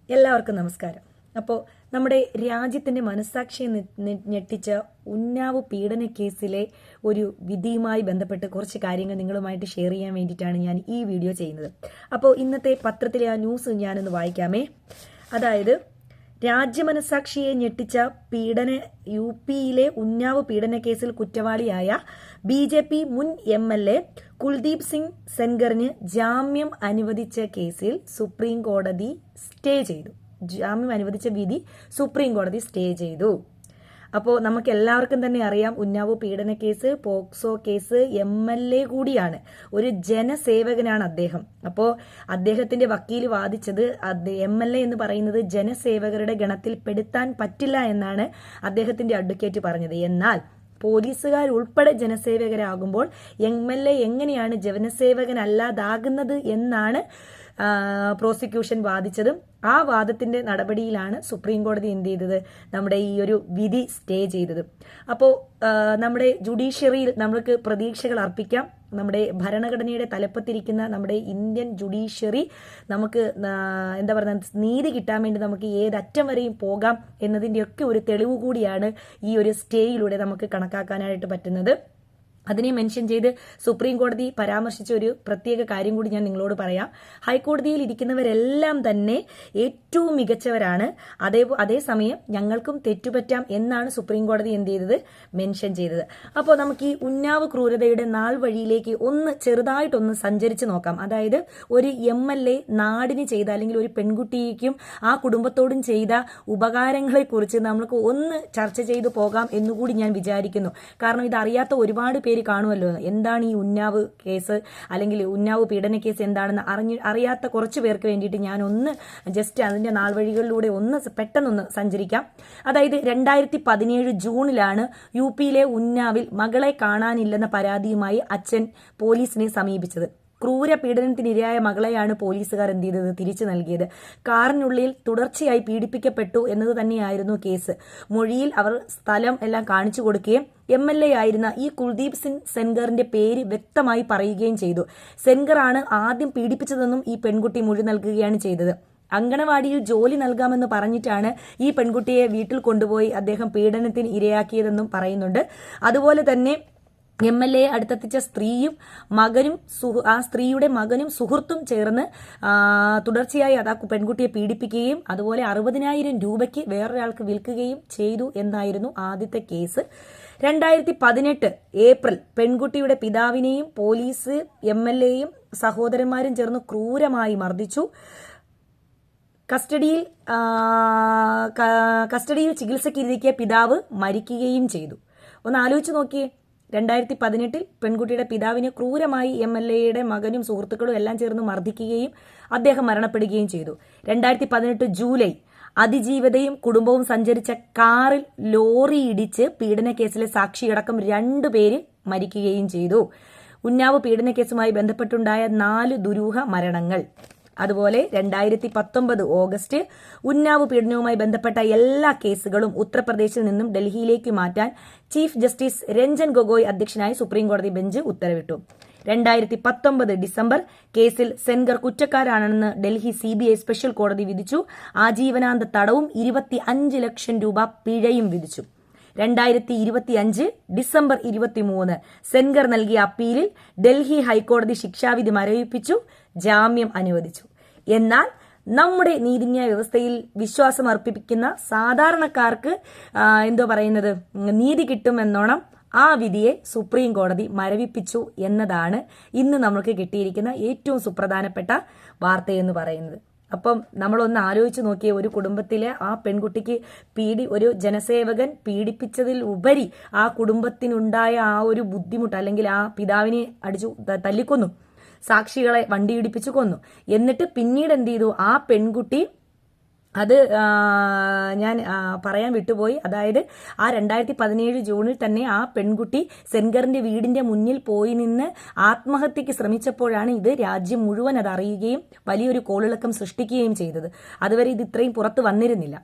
എല്ലാവർക്കും നമസ്കാരം. അപ്പോൾ നമ്മുടെ രാജ്യത്തിന്റെ മനസ്സാക്ഷിയെ ഞെട്ടിച്ച ഉന്നാവ് പീഡന കേസിലെ ഒരു വിധിയുമായി ബന്ധപ്പെട്ട് കുറച്ച് കാര്യങ്ങൾ നിങ്ങളുമായിട്ട് ഷെയർ ചെയ്യാൻ വേണ്ടിയിട്ടാണ് ഞാൻ ഈ വീഡിയോ ചെയ്യുന്നത്. അപ്പോൾ ഇന്നത്തെ പത്രത്തിലെ ആ ന്യൂസ് ഞാനൊന്ന് വായിക്കാമേ. അതായത് രാജ്യമനസാക്ഷിയെ ഞെട്ടിച്ച യു.പിയിലെ ഉന്നാവ് പീഡന കേസിൽ കുറ്റവാളിയായ BJP മുൻ MLA കുൽദീപ് സിംഗ് സെൻഗറിന് ജാമ്യം അനുവദിച്ച കേസിൽ സുപ്രീം കോടതി സ്റ്റേ ചെയ്തു. ജാമ്യം അനുവദിച്ച വിധി സുപ്രീം കോടതി സ്റ്റേ ചെയ്തു. അപ്പോൾ നമുക്ക് എല്ലാവർക്കും തന്നെ അറിയാം, ഉന്നാവ് പീഡന കേസ് പോക്സോ കേസ് MLA കൂടിയാണ്, ഒരു ജനസേവകനാണ് അദ്ദേഹം. അപ്പോൾ അദ്ദേഹത്തിന്റെ വക്കീൽ വാദിച്ചത് MLA എന്ന് പറയുന്നത് ജനസേവകരുടെ ഗണത്തിൽ പെടുത്താൻ പറ്റില്ല എന്നാണ് അദ്ദേഹത്തിന്റെ അഡ്വക്കേറ്റ് പറഞ്ഞത്. എന്നാൽ പോലീസുകാർ ഉൾപ്പെടെ ജനസേവകരാകുമ്പോൾ MLA എങ്ങനെയാണ് ജനസേവകനല്ലാതാകുന്നത് എന്നാണ് പ്രോസിക്യൂഷൻ വാദിച്ചതും. ആ വാദത്തിന്റെ നടപടിയിലാണ് സുപ്രീം കോടതി എന്ത് ചെയ്തത്, നമ്മുടെ ഈ ഒരു വിധി സ്റ്റേ ചെയ്തത്. അപ്പോൾ നമ്മുടെ ജുഡീഷ്യറിയിൽ നമ്മൾക്ക് പ്രതീക്ഷകൾ അർപ്പിക്കാം. നമ്മുടെ ഭരണഘടനയുടെ തലപ്പത്തിരിക്കുന്ന നമ്മുടെ ഇന്ത്യൻ ജുഡീഷ്യറി നമുക്ക് എന്താ പറയുക, നീതി കിട്ടാൻ വേണ്ടി നമുക്ക് ഏതറ്റം വരെയും പോകാം എന്നതിൻ്റെയൊക്കെ ഒരു തെളിവ് കൂടിയാണ് ഈ ഒരു സ്റ്റേയിലൂടെ നമുക്ക് കണക്കാക്കാനായിട്ട് പറ്റുന്നത്. അതിനെ മെൻഷൻ ചെയ്ത് സുപ്രീം കോടതി പരാമർശിച്ച ഒരു പ്രത്യേക കാര്യം കൂടി ഞാൻ നിങ്ങളോട് പറയാം. ഹൈക്കോടതിയിൽ ഇരിക്കുന്നവരെല്ലാം തന്നെ ഏറ്റവും മികച്ചവരാണ്, അതേസമയം ഞങ്ങൾക്കും തെറ്റുപറ്റാം എന്നാണ് സുപ്രീം കോടതി എന്ത് ചെയ്തത്, മെൻഷൻ ചെയ്തത്. അപ്പോൾ നമുക്ക് ഈ ഉന്നാവ് ക്രൂരതയുടെ നാൾ വഴിയിലേക്ക് ചെറുതായിട്ടൊന്ന് സഞ്ചരിച്ച് നോക്കാം. അതായത് ഒരു MLA നാടിന് ചെയ്ത, അല്ലെങ്കിൽ ഒരു പെൺകുട്ടിക്കും ആ കുടുംബത്തോടും ചെയ്ത ഉപകാരങ്ങളെ കുറിച്ച് നമുക്ക് ഒന്ന് ചർച്ച ചെയ്തു പോകാം എന്നുകൂടി ഞാൻ വിചാരിക്കുന്നു. കാരണം ഇതറിയാത്ത ഒരുപാട് പേര് കാണുമല്ലോ. എന്താണ് ഈ ഉന്നാവ് കേസ്, അല്ലെങ്കിൽ ഉന്നാവ് പീഡന കേസ് എന്താണെന്ന് അറിയാത്ത കുറച്ച് പേർക്ക് വേണ്ടിയിട്ട് ഞാൻ ഒന്ന് ജസ്റ്റ് അതിന്റെ നാൾവഴികളിലൂടെ പെട്ടെന്നൊന്ന് സഞ്ചരിക്കാം. അതായത് 2017 ജൂണിലാണ് യു.പിയിലെ ഉന്നാവിൽ മകളെ കാണാനില്ലെന്ന പരാതിയുമായി അച്ഛൻ പോലീസിനെ സമീപിച്ചത്. ക്രൂര പീഡനത്തിനിരയായ മകളെയാണ് പോലീസുകാർ എന്ത് ചെയ്തത്, തിരിച്ചു നൽകിയത്. കാറിനുള്ളിൽ തുടർച്ചയായി പീഡിപ്പിക്കപ്പെട്ടു എന്നത് തന്നെയായിരുന്നു കേസ്. മൊഴിയിൽ അവർ സ്ഥലം എല്ലാം കാണിച്ചു കൊടുക്കുകയും MLA ആയിരുന്ന ഈ കുൽദീപ് സിംഗ് സെൻഗറിന്റെ പേര് വ്യക്തമായി പറയുകയും ചെയ്തു. സെൻഗറാണ് ആദ്യം പീഡിപ്പിച്ചതെന്നും ഈ പെൺകുട്ടി മൊഴി നൽകുകയാണ് ചെയ്തത്. അങ്കണവാടിയിൽ ജോലി നൽകാമെന്ന് പറഞ്ഞിട്ടാണ് ഈ പെൺകുട്ടിയെ വീട്ടിൽ കൊണ്ടുപോയി അദ്ദേഹം പീഡനത്തിന് ഇരയാക്കിയതെന്നും പറയുന്നുണ്ട്. അതുപോലെ തന്നെ MLA അടുത്തെത്തിച്ച സ്ത്രീയും മകനും ആ സ്ത്രീയുടെ മകനും സുഹൃത്തും ചേർന്ന് തുടർച്ചയായി പെൺകുട്ടിയെ പീഡിപ്പിക്കുകയും അതുപോലെ 60,000 രൂപയ്ക്ക് വേറൊരാൾക്ക് വിൽക്കുകയും ചെയ്തു എന്നായിരുന്നു ആദ്യത്തെ കേസ്. 2018 ഏപ്രിൽ പെൺകുട്ടിയുടെ പിതാവിനെയും പോലീസ്, MLAയും സഹോദരന്മാരും ചേർന്ന് ക്രൂരമായി മർദ്ദിച്ചു. കസ്റ്റഡിയിൽ ചികിത്സയ്ക്കിരിക്കെ പിതാവ് മരിക്കുകയും ചെയ്തു. ഒന്ന് ആലോചിച്ച് നോക്കിയേ. 2018 പെൺകുട്ടിയുടെ പിതാവിനെ ക്രൂരമായി MLAയുടെ മകനും സുഹൃത്തുക്കളും എല്ലാം ചേർന്ന് മർദ്ദിക്കുകയും അദ്ദേഹം മരണപ്പെടുകയും ചെയ്തു. 2018 ജൂലൈ അതിജീവിതയും കുടുംബവും സഞ്ചരിച്ച കാറിൽ ലോറി ഇടിച്ച് പീഡന കേസിലെ സാക്ഷിയടക്കം 2 പേര് മരിക്കുകയും ചെയ്തു. ഉന്നാവ് പീഡന കേസുമായി ബന്ധപ്പെട്ടുണ്ടായ 4 ദുരൂഹ മരണങ്ങൾ. അതുപോലെ 2019 ഓഗസ്റ്റ് ഉന്നാവ് പീഡനവുമായി ബന്ധപ്പെട്ട എല്ലാ കേസുകളും ഉത്തർപ്രദേശിൽ നിന്നും ഡൽഹിയിലേക്ക് മാറ്റാൻ ചീഫ് ജസ്റ്റിസ് രഞ്ജൻ ഗൊഗോയ് അധ്യക്ഷനായ സുപ്രീം കോടതി ബെഞ്ച് ഉത്തരവിട്ടു. 2019 ഡിസംബർ കേസിൽ സെൻഗർ കുറ്റക്കാരാണെന്ന് ഡൽഹി CBI സ്പെഷ്യൽ കോടതി വിധിച്ചു. ആജീവനാന്ത തടവും 25 ലക്ഷം രൂപ പിഴയും വിധിച്ചു. 2025 ഡിസംബർ 23 സെൻഗർ നൽകിയ അപ്പീലിൽ ഡൽഹി ഹൈക്കോടതി ശിക്ഷാവിധി മരവിപ്പിച്ചു, ജാമ്യം അനുവദിച്ചു. എന്നാൽ നമ്മുടെ നീതിന്യായ വ്യവസ്ഥയിൽ വിശ്വാസം അർപ്പിക്കുന്ന സാധാരണക്കാർക്ക് നീതി കിട്ടുമെന്നോണം ആ വിധിയെ സുപ്രീം കോടതി മരവിപ്പിച്ചു എന്നതാണ് ഇന്ന് നമുക്ക് കിട്ടിയിരിക്കുന്ന ഏറ്റവും സുപ്രധാനപ്പെട്ട വാർത്തയെന്ന് പറയുന്നത്. അപ്പം നമ്മളൊന്ന് ആലോചിച്ച് നോക്കിയ, ഒരു കുടുംബത്തിലെ ആ പെൺകുട്ടിക്ക് ഒരു ജനസേവകൻ പീഡിപ്പിച്ചതിൽ ഉപരി ആ കുടുംബത്തിനുണ്ടായ ആ ഒരു ബുദ്ധിമുട്ട്, അല്ലെങ്കിൽ ആ പിതാവിനെ അടിച്ചു തല്ലിക്കൊന്നു, സാക്ഷികളെ വണ്ടിയിടിപ്പിച്ചു കൊന്നു. എന്നിട്ട് പിന്നീട് എന്ത് ചെയ്തു, ആ പെൺകുട്ടി അത് ഞാൻ പറയാൻ വിട്ടുപോയി. അതായത് ആ 2017 ജൂണിൽ തന്നെ ആ പെൺകുട്ടി സെൻഗറിന്റെ വീടിന്റെ മുന്നിൽ പോയി നിന്ന് ആത്മഹത്യക്ക് ശ്രമിച്ചപ്പോഴാണ് ഇത് രാജ്യം മുഴുവൻ അത് അറിയുകയും വലിയൊരു കോളിളക്കം സൃഷ്ടിക്കുകയും ചെയ്തത്. അതുവരെ ഇത് ഇത്രയും പുറത്തു വന്നിരുന്നില്ല.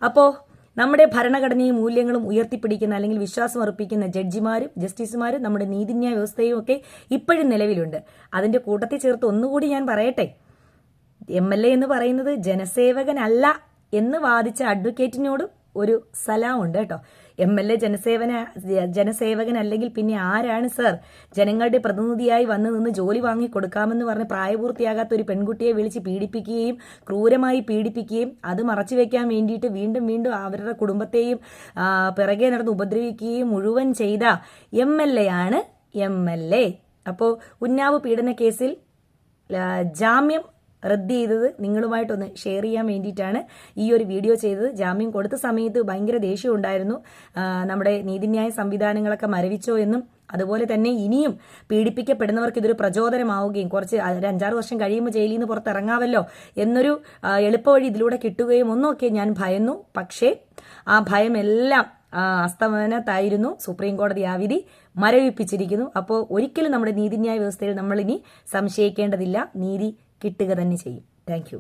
അപ്പോൾ നമ്മുടെ ഭരണഘടനയും മൂല്യങ്ങളും ഉയർത്തിപ്പിടിക്കുന്ന, അല്ലെങ്കിൽ വിശ്വാസം അർപ്പിക്കുന്ന ജഡ്ജിമാരും ജസ്റ്റിസുമാരും നമ്മുടെ നീതിന്യായ വ്യവസ്ഥയും ഒക്കെ ഇപ്പോഴും നിലവിലുണ്ട്. അതിന്റെ കൂട്ടത്തിൽ ചേർത്ത് ഒന്നുകൂടി ഞാൻ പറയട്ടെ, MLA എന്ന് പറയുന്നത് ജനസേവകനല്ല എന്ന് വാദിച്ച അഡ്വക്കേറ്റിനോടും ഒരു സലാം ഉണ്ട് കേട്ടോ. MLA ജനസേവകൻ അല്ലെങ്കിൽ പിന്നെ ആരാണ് സർ? ജനങ്ങളുടെ പ്രതിനിധിയായി വന്നു നിന്ന് ജോലി വാങ്ങി കൊടുക്കാമെന്ന് പറഞ്ഞ് പ്രായപൂർത്തിയാകാത്ത ഒരു പെൺകുട്ടിയെ വിളിച്ച് പീഡിപ്പിക്കുകയും ക്രൂരമായി പീഡിപ്പിക്കുകയും അത് മറച്ചു വെക്കാൻ വേണ്ടിയിട്ട് വീണ്ടും വീണ്ടും അവരുടെ കുടുംബത്തെയും പിറകെ നടന്ന് ഉപദ്രവിക്കുകയും മുഴുവൻ ചെയ്ത MLA ആണ് MLA. അപ്പോൾ ഉന്നാവ് പീഡന കേസിൽ ജാമ്യം റദ്ദ് ചെയ്തത് നിങ്ങളുമായിട്ടൊന്ന് ഷെയർ ചെയ്യാൻ വേണ്ടിയിട്ടാണ് ഈ ഒരു വീഡിയോ ചെയ്തത്. ജാമ്യം കൊടുത്ത സമയത്ത് ഭയങ്കര ദേഷ്യം ഉണ്ടായിരുന്നു. നമ്മുടെ നീതിന്യായ സംവിധാനങ്ങളൊക്കെ മരവിച്ചോ എന്നും അതുപോലെ തന്നെ ഇനിയും പീഡിപ്പിക്കപ്പെടുന്നവർക്ക് ഇതൊരു പ്രചോദനമാവുകയും കുറച്ച് 5-6 വർഷം കഴിയുമ്പോൾ ജയിലിൽ നിന്ന് പുറത്തിറങ്ങാമല്ലോ എന്നൊരു എളുപ്പവഴി ഇതിലൂടെ കിട്ടുകയും ഒന്നുമൊക്കെ ഞാൻ ഭയന്നു. പക്ഷേ ആ ഭയമെല്ലാം അസ്തമനത്തായിരുന്നു. സുപ്രീം കോടതി ആ വിധി മരവിപ്പിച്ചിരിക്കുന്നു. അപ്പോൾ ഒരിക്കലും നമ്മുടെ നീതിന്യായ വ്യവസ്ഥയിൽ നമ്മളിനി സംശയിക്കേണ്ടതില്ല. നീതി കിട്ടുക തന്നെ ചെയ്യും. താങ്ക്